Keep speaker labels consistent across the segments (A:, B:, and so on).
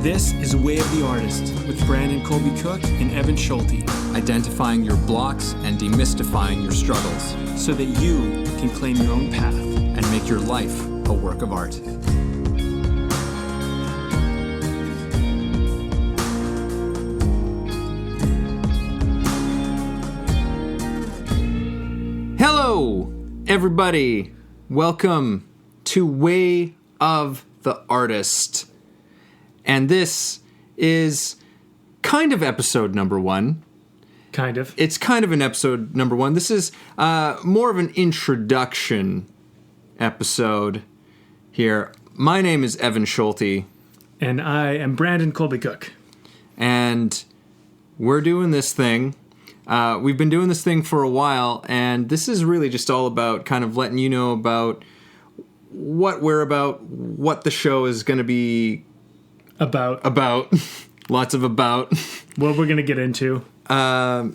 A: This is Way of the Artist with Brandon Colby Cook and Evan Schulte.
B: Identifying your blocks and demystifying your struggles
A: so that you can claim your own path
B: and make your life a work of art. Hello, everybody. Welcome to Way of the Artist. And this is kind of episode number 1.
A: Kind of.
B: It's kind of an episode number 1. This is more of an introduction episode here. My name is Evan Schulte.
A: And I am Brandon Colby Cook.
B: And we're doing this thing. We've been doing this thing for a while, and this is really just all about kind of letting you know about what we're about, what the show is going to be about. Lots of about.
A: What we're going to get into.
B: So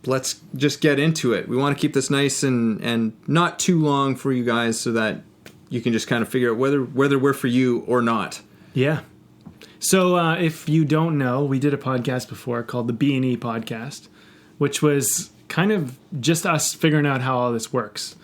B: let's just get into it. We want to keep this nice and not too long for you guys so that you can just kind of figure out whether we're for you or not.
A: Yeah. So if you don't know, we did a podcast before called the B&E Podcast, which was kind of just us figuring out how all this works.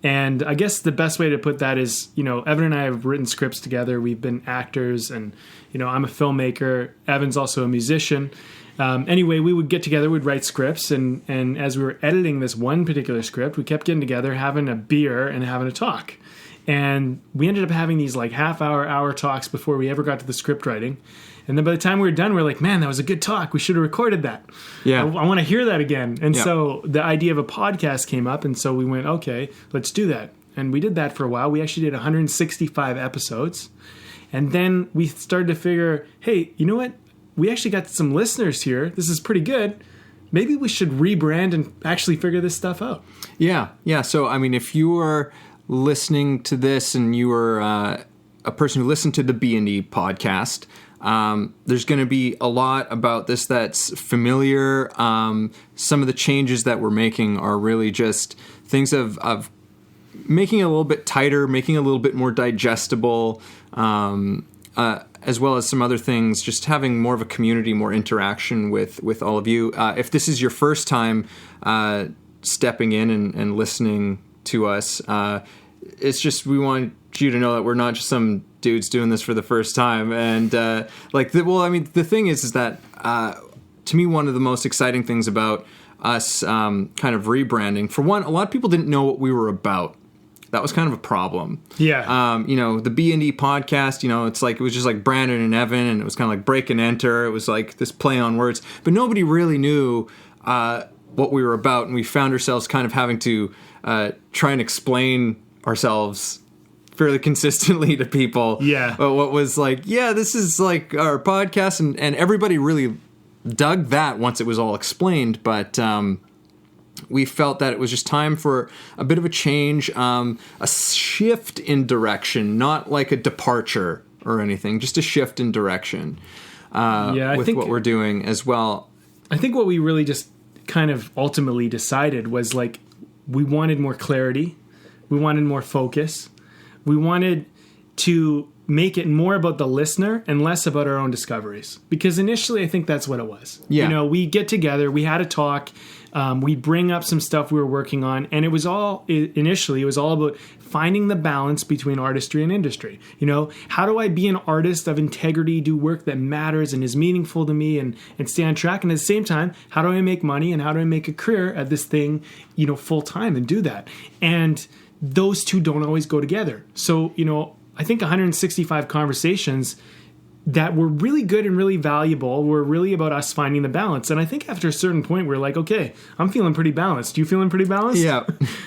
A: And I guess the best way to put that is, Evan and I have written scripts together. We've been actors and, I'm a filmmaker. Evan's also a musician. Anyway, we would get together, we'd write scripts. And as we were editing this one particular script, we kept getting together, having a beer and having a talk. And we ended up having these like hour talks before we ever got to the script writing. And then by the time we were done, we were like, man, that was a good talk. We should have recorded that.
B: Yeah.
A: I want to hear that again. And so the idea of a podcast came up. And so we went, okay, let's do that. And we did that for a while. We actually did 165 episodes. And then we started to figure, hey, you know what? We actually got some listeners here. This is pretty good. Maybe we should rebrand and actually figure this stuff out.
B: Yeah. So, if you are listening to this and you are a person who listened to the B&E podcast, there's going to be a lot about this that's familiar. Some of the changes that we're making are really just things of making it a little bit tighter, making it a little bit more digestible, as well as some other things, just having more of a community, more interaction with all of you. If this is your first time stepping in and listening to us, it's just we want you to know that we're not just some dudes doing this for the first time. And the thing is that to me, one of the most exciting things about us kind of rebranding, for one, a lot of people didn't know what we were about. That was kind of a problem.
A: Yeah.
B: The B&E podcast, it's like, it was just like Brandon and Evan, and it was kind of like break and enter. It was like this play on words, but nobody really knew what we were about. And we found ourselves kind of having to try and explain ourselves fairly consistently to people.
A: Yeah.
B: What was like, this is like our podcast, and everybody really dug that once it was all explained. But we felt that it was just time for a bit of a change, a shift in direction, not like a departure or anything, just a shift in direction with what we're doing as well.
A: I think what we really just kind of ultimately decided was like we wanted more clarity. We wanted more focus. We wanted to make it more about the listener and less about our own discoveries. Because initially, I think that's what it was.
B: Yeah.
A: We get together, we had a talk, we bring up some stuff we were working on, and it was all about finding the balance between artistry and industry. How do I be an artist of integrity, do work that matters and is meaningful to me and stay on track? And at the same time, how do I make money and how do I make a career at this thing, full time and do that? And those two don't always go together. So, I think 165 conversations that were really good and really valuable were really about us finding the balance. And I think after a certain point, we're like, okay, I'm feeling pretty balanced. You feeling pretty balanced?
B: Yeah.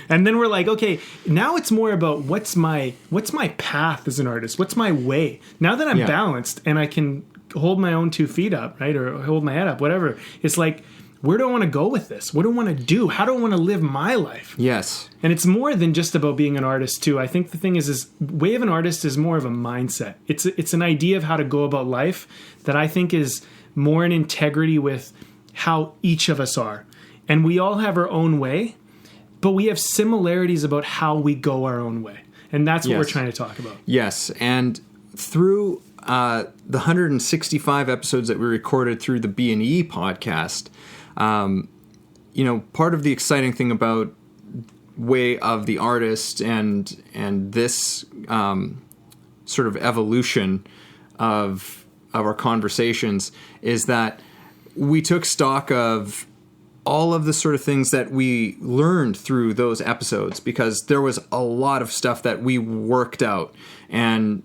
A: And then we're like, okay, now it's more about what's my path as an artist? What's my way? Now that I'm balanced and I can hold my own 2 feet up, right? Or hold my head up, whatever. It's like, where do I want to go with this? What do I want to do? How do I want to live my life?
B: Yes.
A: And it's more than just about being an artist, too. I think the thing is way of an artist is more of a mindset. It's an idea of how to go about life that I think is more in integrity with how each of us are. And we all have our own way, but we have similarities about how we go our own way. And that's what we're trying to talk about.
B: Yes, and through the 165 episodes that we recorded through the B&E podcast, part of the exciting thing about Way of the Artist and this sort of evolution of our conversations is that we took stock of all of the sort of things that we learned through those episodes, because there was a lot of stuff that we worked out and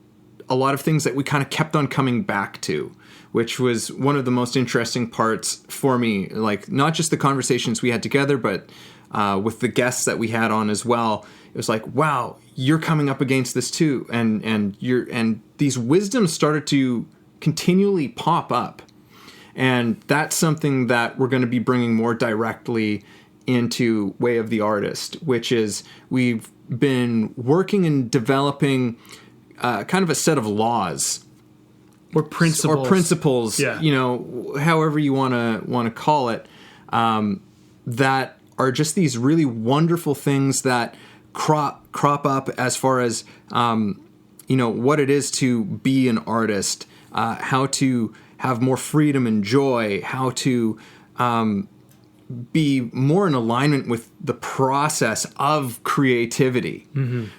B: a lot of things that we kind of kept on coming back to, which was one of the most interesting parts for me. Like, not just the conversations we had together, but with the guests that we had on as well. It was like, wow, you're coming up against this too, and these wisdoms started to continually pop up. And that's something that we're going to be bringing more directly into Way of the Artist, which is we've been working and developing kind of a set of laws
A: or principles,
B: yeah. However you want to call it, that are just these really wonderful things that crop up as far as what it is to be an artist, how to have more freedom and joy, how to be more in alignment with the process of creativity,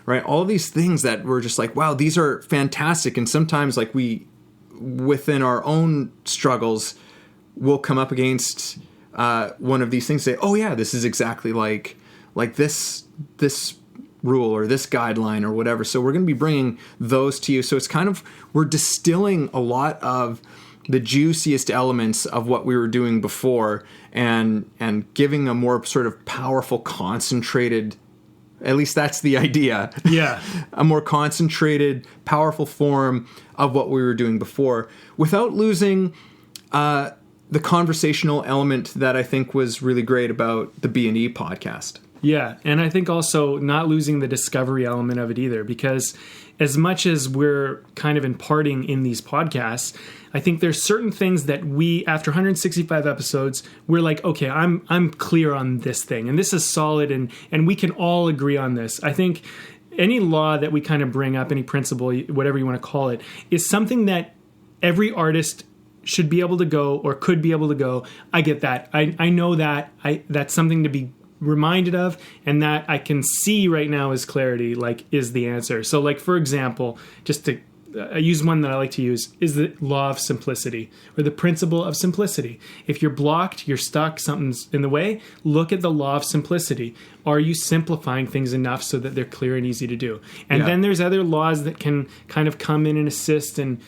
B: right? All these things that we're just like, wow, these are fantastic. And sometimes, like, we, within our own struggles, will come up against one of these things, say, oh yeah, this is exactly like this rule or this guideline or whatever. So we're going to be bringing those to you. So it's kind of, we're distilling a lot of the juiciest elements of what we were doing before and giving a more sort of powerful, concentrated, at least that's the idea.
A: Yeah.
B: A more concentrated, powerful form of what we were doing before without losing the conversational element that I think was really great about the B&E podcast.
A: Yeah, and I think also not losing the discovery element of it either, because as much as we're kind of imparting in these podcasts, I think there's certain things that we, after 165 episodes, we're like, okay, I'm clear on this thing, and this is solid, and we can all agree on this. I think any law that we kind of bring up, any principle, whatever you want to call it, is something that every artist should be able to go, or could be able to go, I get that. I know that. That's something to be reminded of, and that I can see right now as clarity, like, is the answer. So, like, for example, just to I use one that I like to use, is the law of simplicity, or the principle of simplicity. If you're blocked, you're stuck, something's in the way, look at the law of simplicity. Are you simplifying things enough so that they're clear and easy to do? And then there's other laws that can kind of come in and assist and,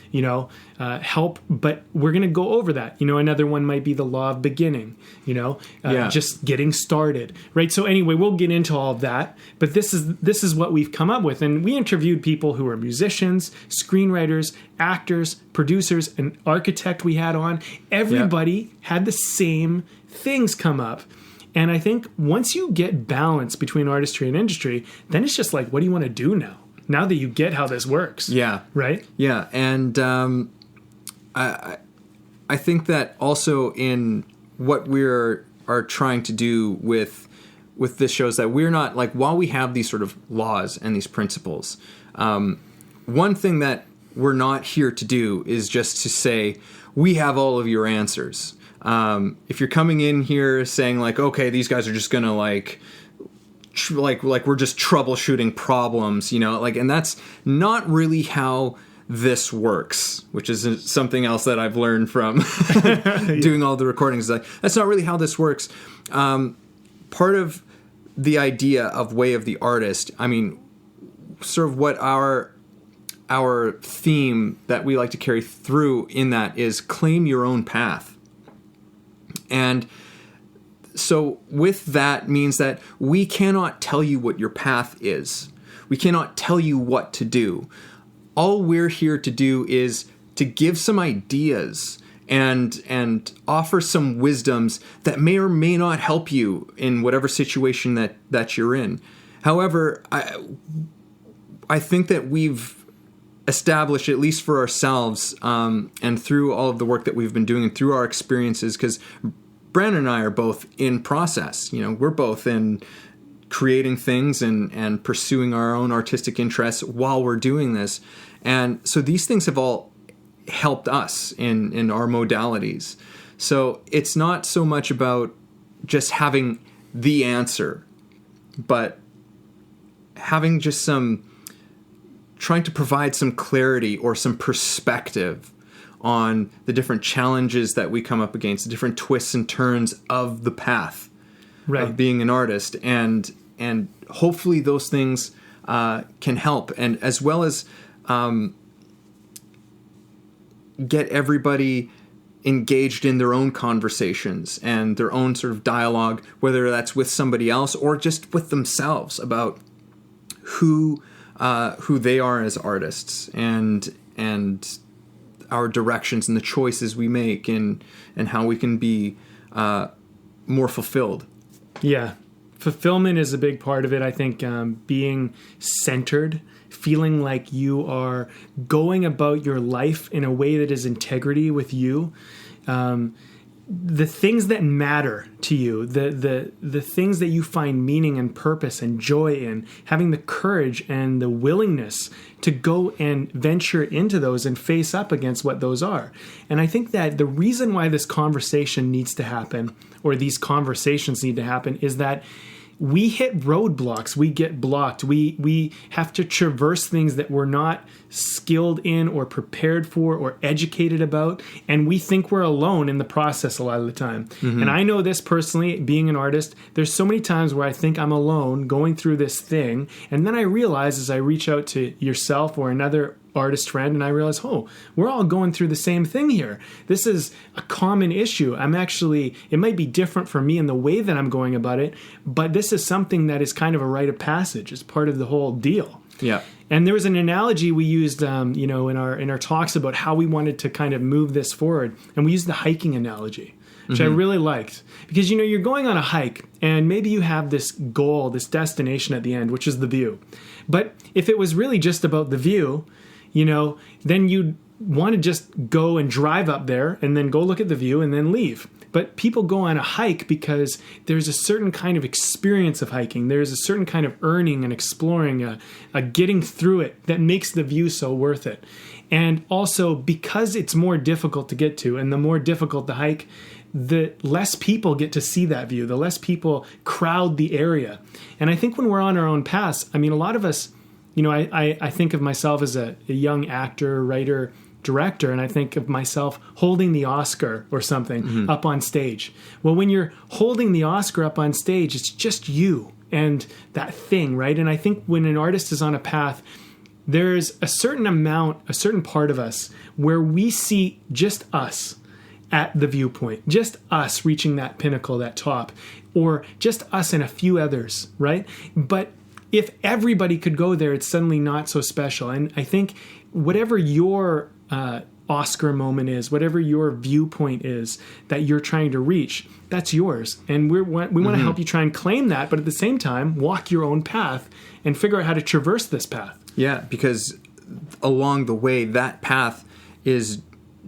A: help, but we're going to go over that. Another one might be the law of beginning, just getting started, right? So anyway, we'll get into all of that, but this is what we've come up with. And we interviewed people who are musicians, screenwriters, actors, producers, an architect we had on. Everybody had the same things come up. And I think once you get balance between artistry and industry, then it's just like, what do you want to do now? Now that you get how this works. Yeah. Right?
B: Yeah. And I think that also in what we're trying to do with this show is that we're not, like, while we have these sort of laws and these principles, one thing that we're not here to do is just to say, we have all of your answers. If you're coming in here saying, like, okay, these guys are just gonna like we're just troubleshooting problems, and that's not really how this works, which is something else that I've learned from doing all the recordings. Like, that's not really how this works. Part of the idea of Way of the Artist, I mean, sort of what our theme that we like to carry through in that is claim your own path. And so with that means that we cannot tell you what your path is. We cannot tell you what to do. All we're here to do is to give some ideas and offer some wisdoms that may or may not help you in whatever situation that you're in. However, I think that we've established, at least for ourselves, and through all of the work that we've been doing and through our experiences, because Brandon and I are both in process. We're both in creating things and pursuing our own artistic interests while we're doing this. And so these things have all helped us in our modalities. So it's not so much about just having the answer, but having just trying to provide some clarity or some perspective on the different challenges that we come up against, the different twists and turns of the path of being an artist. And hopefully those things can help, and as well as get everybody engaged in their own conversations and their own sort of dialogue, whether that's with somebody else or just with themselves about who they are as artists and our directions and the choices we make and how we can be more fulfilled.
A: Yeah. Fulfillment is a big part of it. I think being centered, feeling like you are going about your life in a way that is integrity with you. The things that matter to you, the things that you find meaning and purpose and joy in, having the courage and the willingness to go and venture into those and face up against what those are. And I think that the reason why this conversation needs to happen, or these conversations need to happen, is that we hit roadblocks, we get blocked, we have to traverse things that we're not skilled in or prepared for or educated about, and we think we're alone in the process a lot of the time. Mm-hmm. And I know this personally, being an artist, there's so many times where I think I'm alone going through this thing, and then I realize as I reach out to yourself or another artist friend, and I realize, we're all going through the same thing here. This is a common issue. It might be different for me in the way that I'm going about it, but this is something that is kind of a rite of passage. It's part of the whole deal.
B: Yeah.
A: And there was an analogy we used, in our talks about how we wanted to kind of move this forward, and we used the hiking analogy, which I really liked, because you're going on a hike, and maybe you have this goal, this destination at the end, which is the view. But if it was really just about the view, then you'd want to just go and drive up there and then go look at the view and then leave. But people go on a hike because there's a certain kind of experience of hiking. There's a certain kind of earning and exploring, a getting through it that makes the view so worth it. And also because it's more difficult to get to and the more difficult the hike, the less people get to see that view, the less people crowd the area. And I think when we're on our own paths, a lot of us, I think of myself as a young actor, writer, director, and I think of myself holding the Oscar or something up on stage. Well, when you're holding the Oscar up on stage, it's just you and that thing, right? And I think when an artist is on a path, there's a certain part of us where we see just us at the viewpoint, just us reaching that pinnacle, that top, or just us and a few others, right? But if everybody could go there, it's suddenly not so special. And I think whatever your Oscar moment is, whatever your viewpoint is that you're trying to reach, that's yours. And we want to help you try and claim that, but at the same time, walk your own path and figure out how to traverse this path.
B: Yeah, because along the way, that path is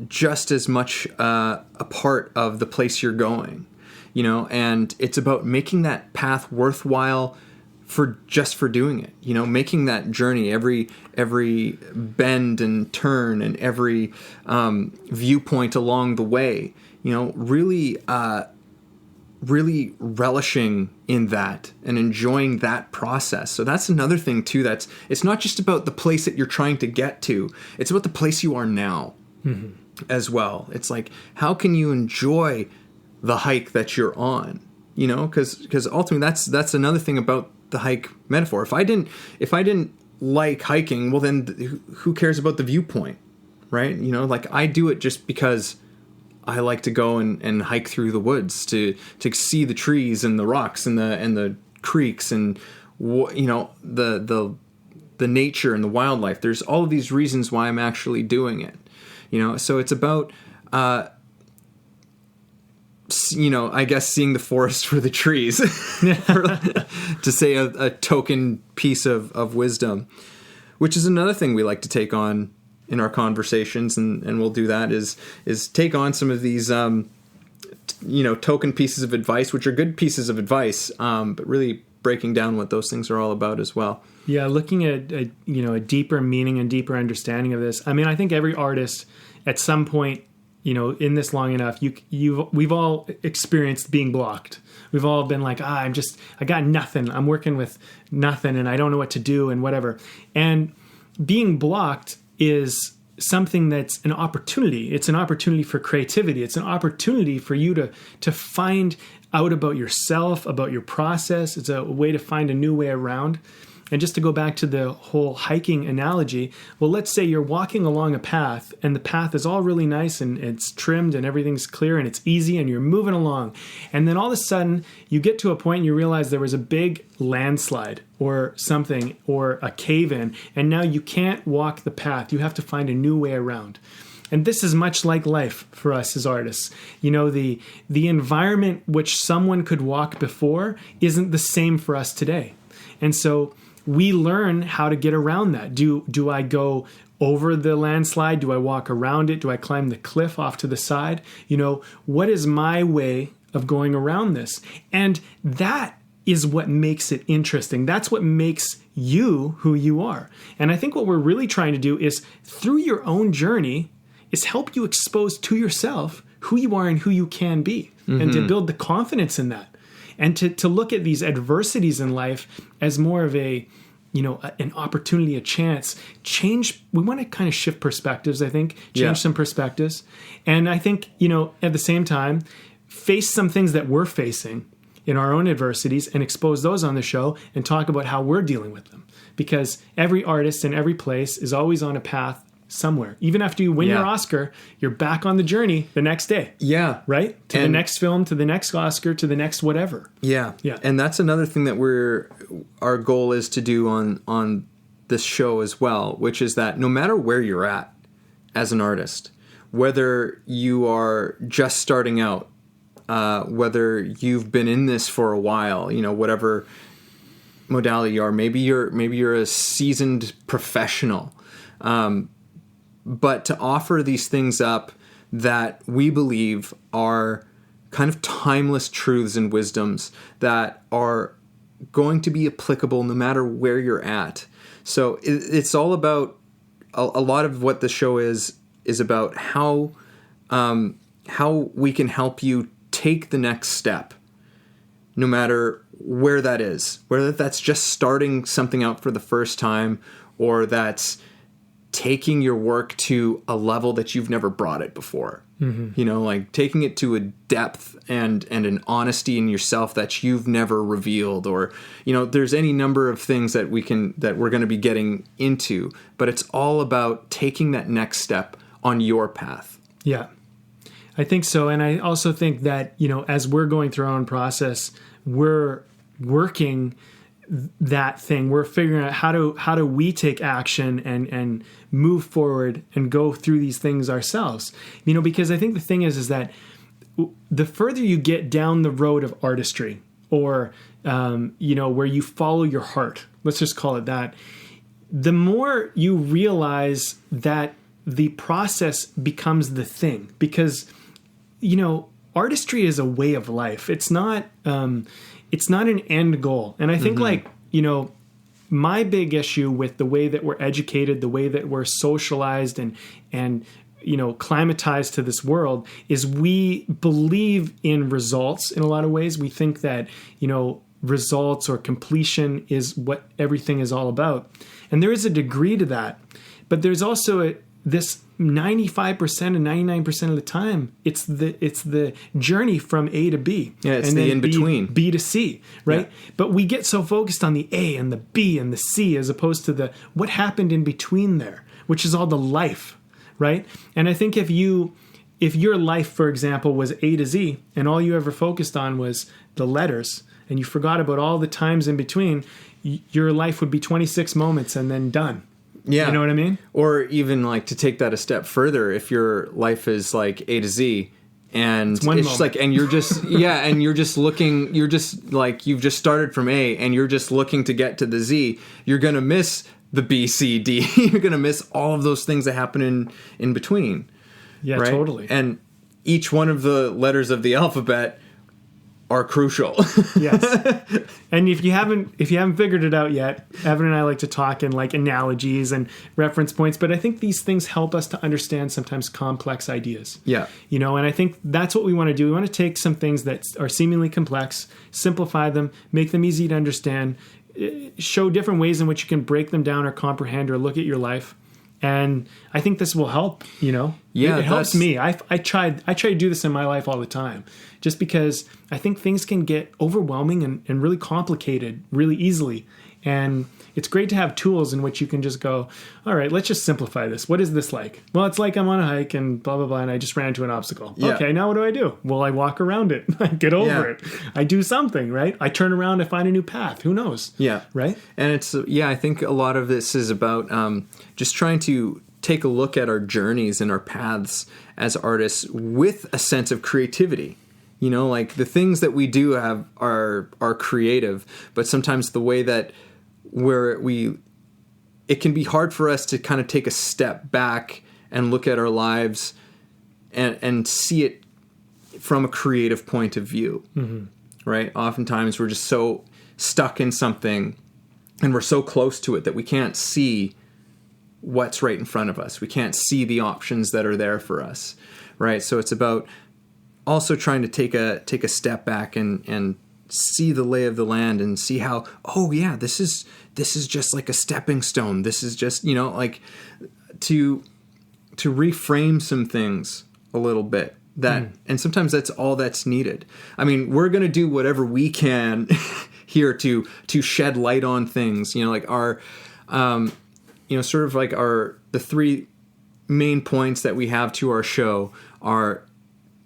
B: just as much a part of the place you're going, and it's about making that path worthwhile for doing it, making that journey, every bend and turn and every viewpoint along the way, really relishing in that and enjoying that process. So that's another thing too. It's not just about the place that you're trying to get to; it's about the place you are now as well. It's like, how can you enjoy the hike that you're on? Because ultimately that's another thing about the hike metaphor. If I didn't like hiking, well then who cares about the viewpoint, right? I do it just because I like to go and hike through the woods to see the trees and the rocks and the creeks and the nature and the wildlife. There's all of these reasons why I'm actually doing it. So it's about I guess seeing the forest for the trees, to say a token piece of wisdom, which is another thing we like to take on in our conversations, and we'll do that is take on some of these, token pieces of advice, which are good pieces of advice, but really breaking down what those things are all about as well.
A: Yeah, looking at a deeper meaning and deeper understanding of this. I mean, I think every artist at some point, in this long enough, we've all experienced being blocked. We've all been like, I got nothing. I'm working with nothing and I don't know what to do and whatever. And being blocked is something that's an opportunity. It's an opportunity for creativity. It's an opportunity for you to find out about yourself, about your process. It's a way to find a new way around. And just to go back to the whole hiking analogy, well, let's say you're walking along a path and the path is all really nice and it's trimmed and everything's clear and it's easy and you're moving along. And then all of a sudden you get to a point and you realize there was a big landslide or something or a cave-in, and now you can't walk the path. You have to find a new way around. And this is much like life for us as artists. The environment which someone could walk before isn't the same for us today. And so we learn how to get around that. Do I go over the landslide? Do I walk around it? Do I climb the cliff off to the side? What is my way of going around this? And that is what makes it interesting. That's what makes you who you are. And I think what we're really trying to do is, through your own journey, is help you expose to yourself who you are and who you can be, and to build the confidence in that. And to look at these adversities in life as more of an opportunity, a chance. We want to kind of shift perspectives, I think, change some perspectives. And I think, at the same time, face some things that we're facing in our own adversities and expose those on the show and talk about how we're dealing with them. Because every artist in every place is always on a path somewhere. Even after you win your Oscar, you're back on the journey the next day.
B: Yeah.
A: Right? To the next film, to the next Oscar, to the next whatever.
B: Yeah. Yeah. And that's another thing that our goal is to do on this show as well, which is that no matter where you're at as an artist, whether you are just starting out, whether you've been in this for a while, whatever modality you are, maybe you're a seasoned professional, but to offer these things up that we believe are kind of timeless truths and wisdoms that are going to be applicable no matter where you're at. So it's all about a lot of what the show is about how we can help you take the next step, no matter where that is, whether that's just starting something out for the first time or that's taking your work to a level that you've never brought it before. Like taking it to a depth and an honesty in yourself that you've never revealed, or there's any number of things that we're going to be getting into, but it's all about taking that next step on your path.
A: Yeah, I think so. And I also think that, as we're going through our own process, we're working that thing. We're figuring out how do we take action and move forward and go through these things ourselves. Because I think the thing is that the further you get down the road of artistry, or where you follow your heart, let's just call it that, the more you realize that the process becomes the thing. Because artistry is a way of life. It's not an end goal. And I think my big issue with the way that we're educated, the way that we're socialized and climatized to this world is we believe in results in a lot of ways. We think that, results or completion is what everything is all about. And there is a degree to that, but there's also this 95% and 99% of the time, it's the journey from A to B.
B: Yeah, it's the in-between.
A: B to C, right?
B: Yeah.
A: But we get so focused on the A and the B and the C as opposed to what happened in between there, which is all the life, right? And I think if your life, for example, was A to Z and all you ever focused on was the letters and you forgot about all the times in between, your life would be 26 moments and then done.
B: Yeah.
A: You know what I mean?
B: Or even to take that a step further, if your life is like A to Z and it's just and you're just, and you're just looking, you've just started from A and you're just looking to get to the Z, you're going to miss the B, C, D. You're going to miss all of those things that happen in between.
A: Yeah,
B: right?
A: totally.
B: And each one of the letters of the alphabet are crucial.
A: Yes. And if you haven't figured it out yet, Evan and I like to talk in like analogies and reference points, but I think these things help us to understand sometimes complex ideas.
B: Yeah.
A: You know, and I think that's what we want to do. We want to take some things that are seemingly complex, simplify them, make them easy to understand, show different ways in which you can break them down or comprehend or look at your life. And I think this will help, you know.
B: Yeah,
A: it helps me. I try to do this in my life all the time, just because I think things can get overwhelming and really complicated really easily. And it's great to have tools in which you can just go, all right, let's just simplify this. What is this like? Well, it's like I'm on a hike and blah, blah, blah, and I just ran into an obstacle. Yeah. Okay, now what do? Well, I walk around it. I get over it. I do something, right? I turn around, I find a new path. Who knows? Yeah. Right?
B: And it's, I think a lot of this is about just trying to take a look at our journeys and our paths as artists with a sense of creativity. You know, like the things that we do are creative, but sometimes the way that it can be hard for us to kind of take a step back and look at our lives and see it from a creative point of view, right? Oftentimes we're just so stuck in something and we're so close to it that we can't see what's right in front of us. We can't see the options that are there for us, right? So it's about also trying to take a step back and see the lay of the land and see how, this is just like a stepping stone. This is just, like to reframe some things a little bit and sometimes that's all that's needed. I mean, we're going to do whatever we can here to shed light on things, like our, sort of like the three main points that we have to our show are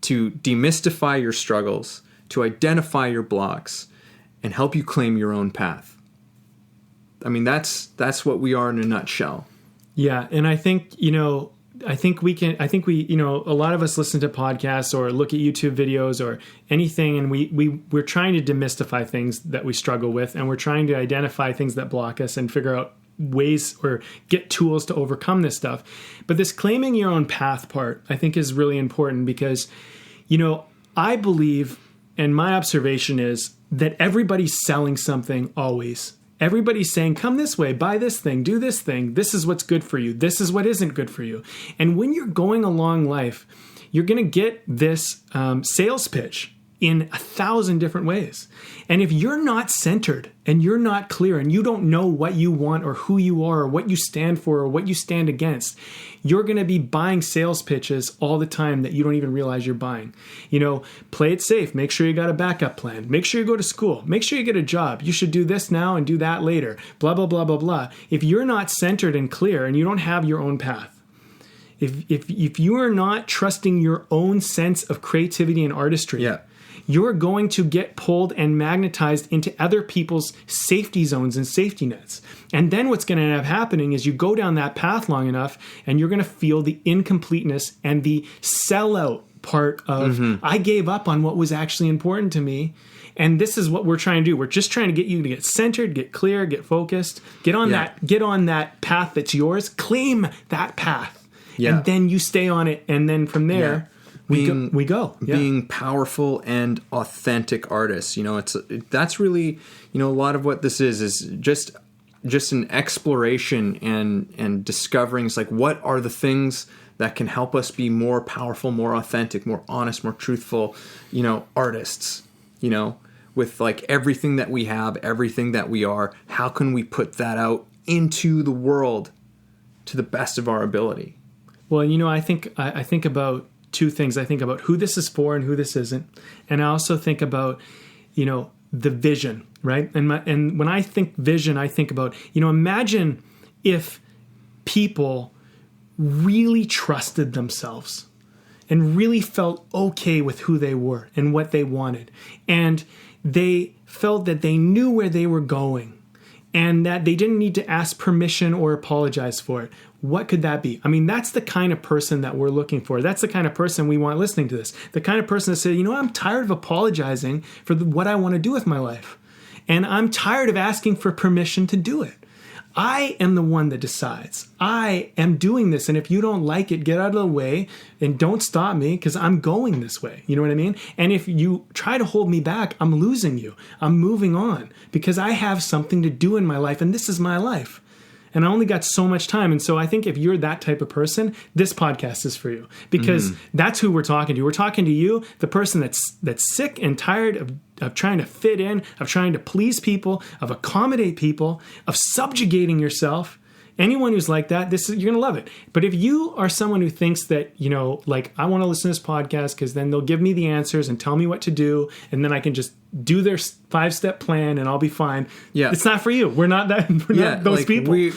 B: to demystify your struggles, to identify your blocks, and help you claim your own path. I mean, that's what we are in a nutshell.
A: Yeah, and I think, a lot of us listen to podcasts or look at YouTube videos or anything, and we're trying to demystify things that we struggle with, and we're trying to identify things that block us and figure out ways or get tools to overcome this stuff. But this claiming your own path part, I think, is really important because, I believe, and my observation is that everybody's selling something always. Everybody's saying, come this way, buy this thing, do this thing. This is what's good for you. This is what isn't good for you. And when you're going along life, you're going to get this sales pitch in 1,000 different ways. And if you're not centered and you're not clear and you don't know what you want or who you are or what you stand for or what you stand against, you're going to be buying sales pitches all the time that you don't even realize you're buying. Play it safe. Make sure you got a backup plan. Make sure you go to school. Make sure you get a job. You should do this now and do that later. Blah, blah, blah, blah, blah. If you're not centered and clear and you don't have your own path, if you are not trusting your own sense of creativity and artistry, you're going to get pulled and magnetized into other people's safety zones and safety nets. And then what's going to end up happening is you go down that path long enough and you're going to feel the incompleteness and the sellout part of, I gave up on what was actually important to me. And this is what we're trying to do. We're just trying to get you to get centered, get clear, get focused, get on that path that's yours, claim that path. Yeah. And then you stay on it. And then from there, we go. Yeah.
B: Being powerful and authentic artists. That's really, a lot of what this is just an exploration and discovering. It's like, what are the things that can help us be more powerful, more authentic, more honest, more truthful, artists, with like everything that we have, everything that we are. How can we put that out into the world to the best of our ability?
A: Well, I think about two things. I think about who this is for and who this isn't. And I also think about, the vision, right? And when I think vision, I think about, imagine if people really trusted themselves and really felt okay with who they were and what they wanted. And they felt that they knew where they were going and that they didn't need to ask permission or apologize for it. What could that be? I mean, that's the kind of person that we're looking for. That's the kind of person we want listening to this. The kind of person that says, I'm tired of apologizing for what I want to do with my life. And I'm tired of asking for permission to do it. I am the one that decides. I am doing this. And if you don't like it, get out of the way and don't stop me because I'm going this way. You know what I mean? And if you try to hold me back, I'm losing you. I'm moving on because I have something to do in my life and this is my life. And I only got so much time. And so I think if you're that type of person, this podcast is for you because that's who we're talking to. We're talking to you, the person that's sick and tired of trying to fit in, of trying to please people, of accommodate people, of subjugating yourself. Anyone who's like that, you're going to love it. But if you are someone who thinks that, like, I want to listen to this podcast because then they'll give me the answers and tell me what to do, and then I can just do their 5-step plan and I'll be fine. Yeah. It's not for you. We're not those people.
B: We,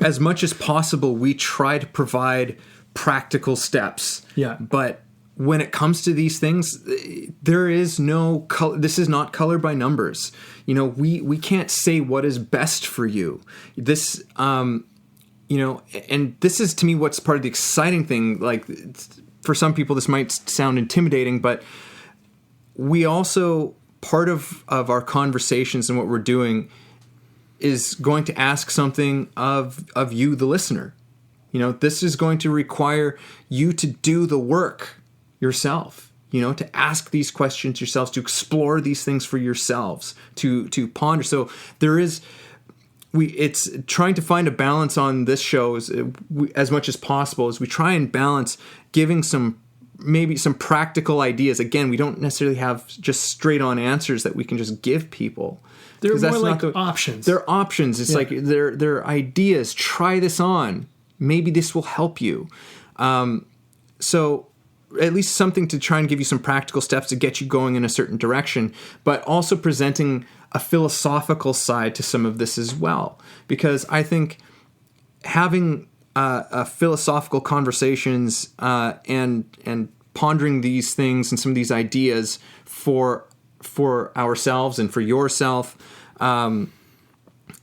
B: as much as possible, we try to provide practical steps.
A: Yeah.
B: But when it comes to these things, there is no color. This is not color by numbers. We can't say what is best for you. This, and this is to me what's part of the exciting thing. Like, for some people, this might sound intimidating, but we also, part of our conversations and what we're doing is going to ask something of you, the listener. This is going to require you to do the work yourself, to ask these questions yourselves, to explore these things for yourselves, to ponder. So it's trying to find a balance on this show as much as possible as we try and balance giving maybe some practical ideas. Again, we don't necessarily have just straight on answers that we can just give people.
A: They're more like options.
B: They're options. It's like they're ideas. Try this on. Maybe this will help you. So at least something to try and give you some practical steps to get you going in a certain direction, but also presenting a philosophical side to some of this as well. Because I think having philosophical conversations and pondering these things and some of these ideas for ourselves and for yourself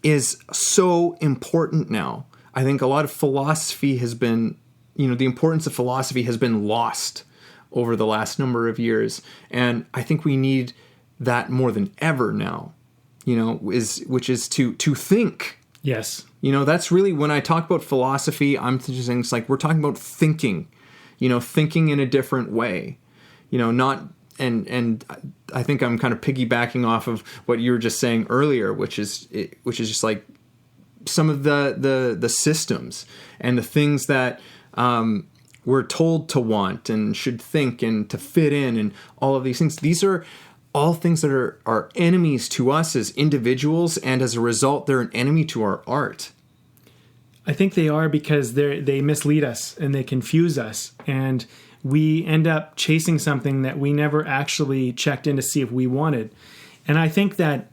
B: is so important now. I think a lot of philosophy has been, the importance of philosophy has been lost over the last number of years. And I think we need that more than ever now, which is to think.
A: Yes.
B: That's really, when I talk about philosophy, I'm just saying it's like we're talking about thinking, thinking in a different way, not, and I think I'm kind of piggybacking off of what you were just saying earlier, which is just like some of the systems and the things that we're told to want and should think and to fit in and all of these things. These are all things that are enemies to us as individuals, and as a result, they're an enemy to our art.
A: I think they are because they mislead us and they confuse us, and we end up chasing something that we never actually checked in to see if we wanted. And I think that,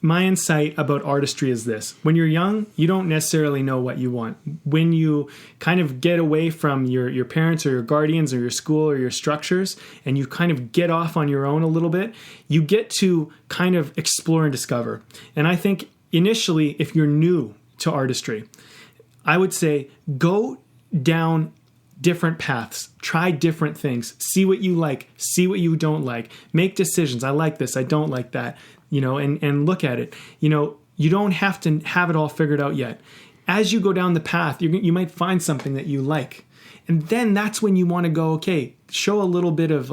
A: my insight about artistry is this. When you're young, you don't necessarily know what you want. When you kind of get away from your parents or your guardians or your school or your structures, and you kind of get off on your own a little bit, you get to kind of explore and discover. And I think initially, if you're new to artistry, I would say go down different paths, try different things, see what you like, see what you don't like, make decisions. I like this, I don't like that. And look at it. You don't have to have it all figured out yet. As you go down the path, you might find something that you like. And then that's when you want to go, okay, show a little bit of,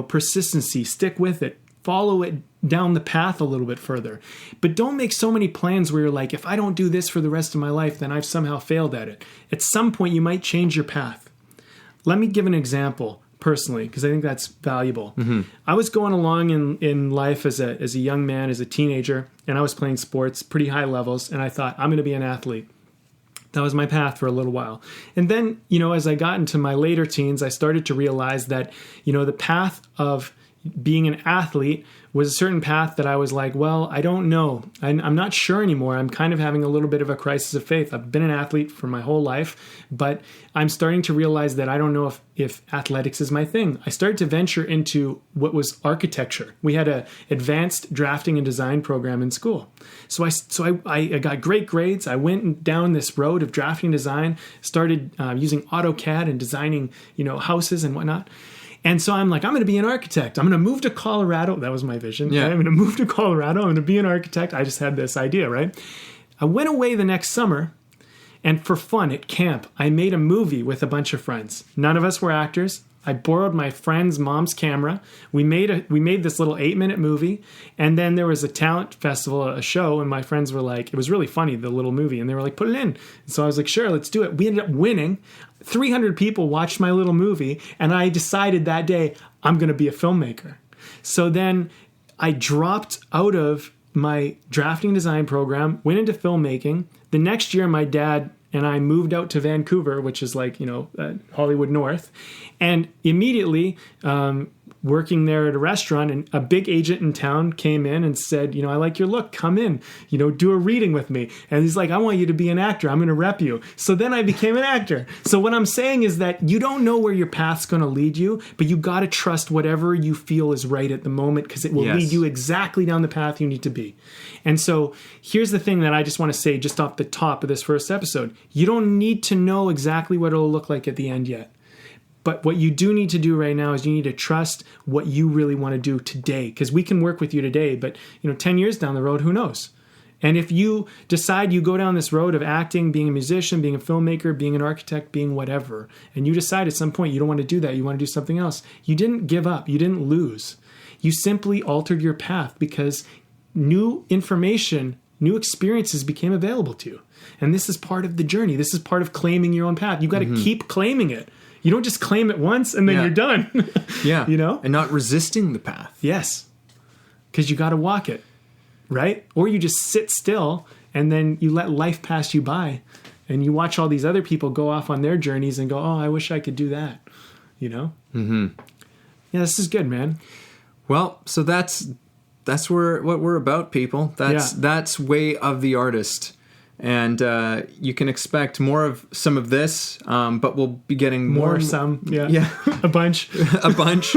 A: persistency, stick with it, follow it down the path a little bit further. But don't make so many plans where you're like, if I don't do this for the rest of my life, then I've somehow failed at it. At some point, you might change your path. Let me give an example. Personally, because I think that's valuable. Mm-hmm. I was going along in life as a young man, as a teenager, and I was playing sports, pretty high levels, and I thought, I'm going to be an athlete. That was my path for a little while. And then, as I got into my later teens, I started to realize that, the path of being an athlete was a certain path that I was like, well, I don't know. I'm not sure anymore. I'm kind of having a little bit of a crisis of faith. I've been an athlete for my whole life, but I'm starting to realize that I don't know if athletics is my thing. I started to venture into what was architecture. We had an advanced drafting and design program in school. So I got great grades. I went down this road of drafting and design, started using AutoCAD and designing, houses and whatnot. And so I'm like, I'm going to be an architect. I'm going to move to Colorado. That was my vision.
B: Yeah.
A: Right? I'm going to move to Colorado. I'm going to be an architect. I just had this idea, right? I went away the next summer, and for fun at camp, I made a movie with a bunch of friends. None of us were actors. I borrowed my friend's mom's camera. We made this little 8-minute movie, and then there was a talent festival, a show, and my friends were like, it was really funny, the little movie, and they were like, put it in. So I was like, sure, let's do it. We ended up winning. 300 people watched my little movie, and I decided that day I'm going to be a filmmaker. So then I dropped out of my drafting design program, went into filmmaking. The next year, my dad and I moved out to Vancouver, which is like, Hollywood North. And immediately, working there at a restaurant, and a big agent in town came in and said, I like your look, come in, do a reading with me. And he's like, I want you to be an actor. I'm going to rep you. So then I became an actor. So what I'm saying is that you don't know where your path's going to lead you, but you got to trust whatever you feel is right at the moment, because it will lead you exactly down the path you need to be. And so here's the thing that I just want to say just off the top of this first episode. You don't need to know exactly what it'll look like at the end yet. But what you do need to do right now is you need to trust what you really want to do today, because we can work with you today, but 10 years down the road, who knows? And if you decide you go down this road of acting, being a musician, being a filmmaker, being an architect, being whatever, and you decide at some point you don't want to do that, you want to do something else, you didn't give up, you didn't lose. You simply altered your path because new information, new experiences became available to you. And this is part of the journey. This is part of claiming your own path. You got to keep claiming it. You don't just claim it once and then you're done.
B: Yeah. And not resisting the path.
A: Yes. Because you got to walk it, right? Or you just sit still and then you let life pass you by and you watch all these other people go off on their journeys and go, oh, I wish I could do that. Mm-hmm. Yeah, this is good, man.
B: Well, so that's what we're about, people. That's Way of the Artist. And you can expect more of some of this, but we'll be getting more.
A: A bunch.
B: A bunch.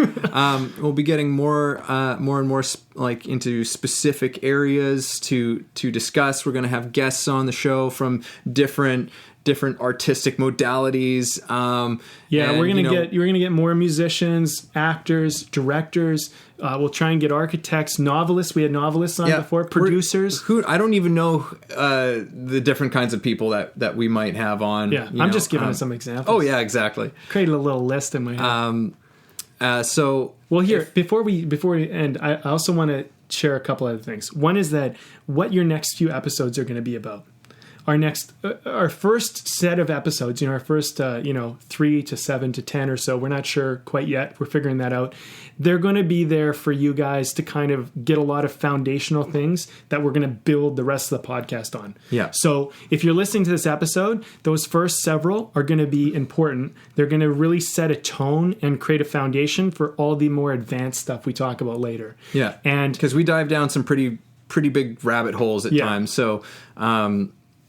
B: We'll be getting more and more like into specific areas to discuss. We're going to have guests on the show from different artistic modalities.
A: We're gonna get more musicians, actors, directors. We'll try and get architects, novelists. We had novelists on before, producers.
B: I don't even know the different kinds of people that we might have on.
A: Yeah, I'm just giving some examples.
B: Oh yeah, exactly.
A: Created a little list in my head. Before we end, I also want to share a couple other things. One is that what your next few episodes are going to be about. Our first set of episodes, our first, 3 to 7 to 10 or so, we're not sure quite yet. We're figuring that out. They're going to be there for you guys to kind of get a lot of foundational things that we're going to build the rest of the podcast on.
B: Yeah.
A: So if you're listening to this episode, those first several are going to be important. They're going to really set a tone and create a foundation for all the more advanced stuff we talk about later.
B: Yeah.
A: And
B: because we dive down some pretty big rabbit holes at times. So,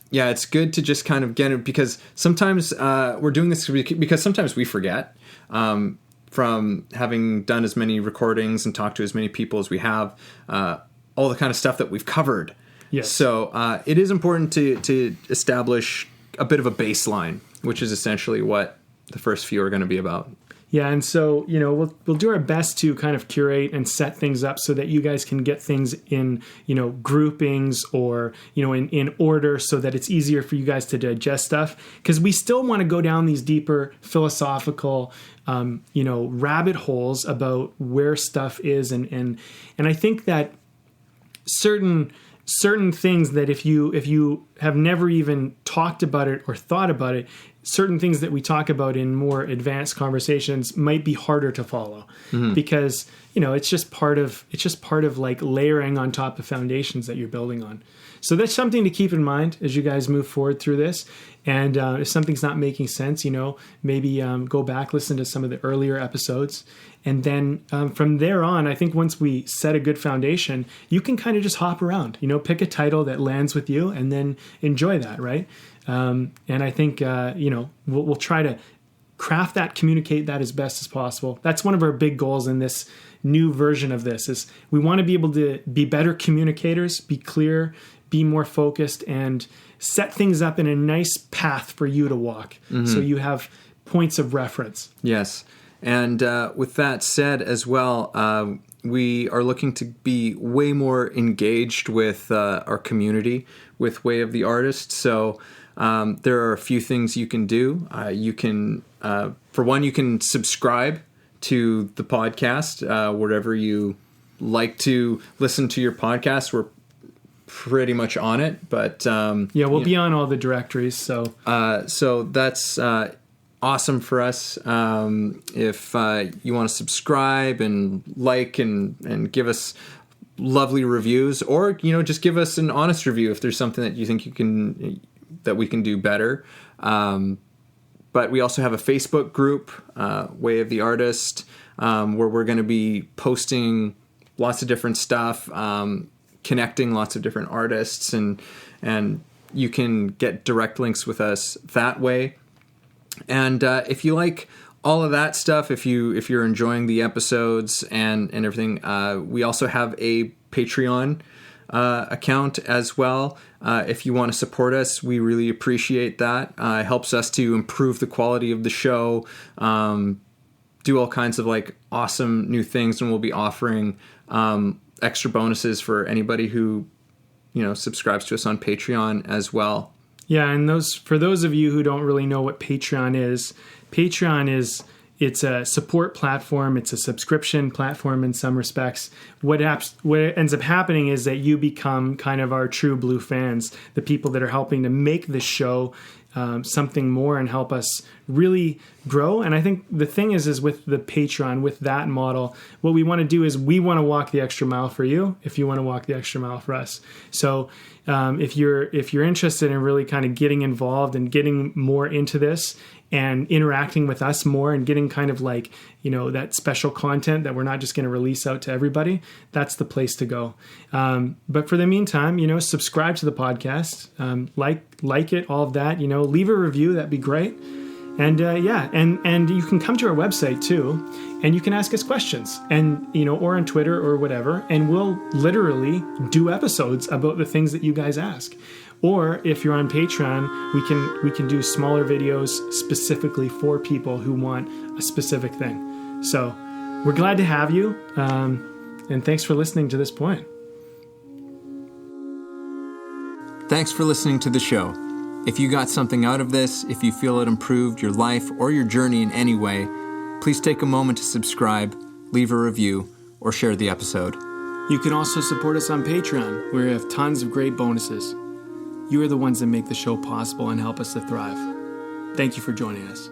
B: yeah, it's good to just kind of get it, because sometimes we're doing this because sometimes we forget from having done as many recordings and talked to as many people as we have, all the kind of stuff that we've covered.
A: Yes.
B: So it is important to establish a bit of a baseline, which is essentially what the first few are going to be about.
A: Yeah, and so, we'll do our best to kind of curate and set things up so that you guys can get things in, groupings or, in order, so that it's easier for you guys to digest stuff. Because we still want to go down these deeper philosophical, rabbit holes about where stuff is. And I think that certain things that if you have never even talked about it or thought about it, certain things that we talk about in more advanced conversations might be harder to follow because, it's just part of like layering on top of foundations that you're building on. So that's something to keep in mind as you guys move forward through this. And if something's not making sense, maybe go back, listen to some of the earlier episodes. And then from there on, I think once we set a good foundation, you can kind of just hop around, pick a title that lands with you and then enjoy that, right? And I think, we'll try to craft that, communicate that as best as possible. That's one of our big goals in this new version of this is we want to be able to be better communicators, be clear, be more focused, and set things up in a nice path for you to walk. So you have points of reference.
B: Yes. And with that said as well, we are looking to be way more engaged with our community with Way of the Artist. So there are a few things you can do. You can, for one, you can subscribe to the podcast, wherever you like to listen to your podcast. We're pretty much on it, but
A: we'll be on all the directories. So
B: that's awesome for us. If you want to subscribe and like and give us lovely reviews, or just give us an honest review if there's something that you think that we can do better. But we also have a Facebook group, Way of the Artist, where we're going to be posting lots of different stuff, connecting lots of different artists, and you can get direct links with us that way. And if you like all of that stuff, if you're enjoying the episodes and everything, we also have a Patreon account as well. If you want to support us, we really appreciate that. It helps us to improve the quality of the show, do all kinds of awesome new things, and we'll be offering extra bonuses for anybody who subscribes to us on Patreon as well.
A: Yeah, and for those of you who don't really know what Patreon is, it's a support platform. It's a subscription platform in some respects. What ends up happening is that you become kind of our true blue fans, the people that are helping to make this show something more and help us really grow. And I think the thing is with the Patreon, with that model, what we want to do is we want to walk the extra mile for you if you want to walk the extra mile for us. So if you're interested in really kind of getting involved and getting more into this and interacting with us more and getting kind of that special content that we're not just going to release out to everybody, that's the place to go. But for the meantime, subscribe to the podcast, like it, all of that, leave a review. That'd be great. And and you can come to our website too, and you can ask us questions, and or on Twitter or whatever, and we'll literally do episodes about the things that you guys ask. Or if you're on Patreon, we can do smaller videos specifically for people who want a specific thing. So we're glad to have you, and thanks for listening to this point.
B: Thanks for listening to the show. If you got something out of this, if you feel it improved your life or your journey in any way, please take a moment to subscribe, leave a review, or share the episode.
A: You can also support us on Patreon, where we have tons of great bonuses. You are the ones that make the show possible and help us to thrive. Thank you for joining us.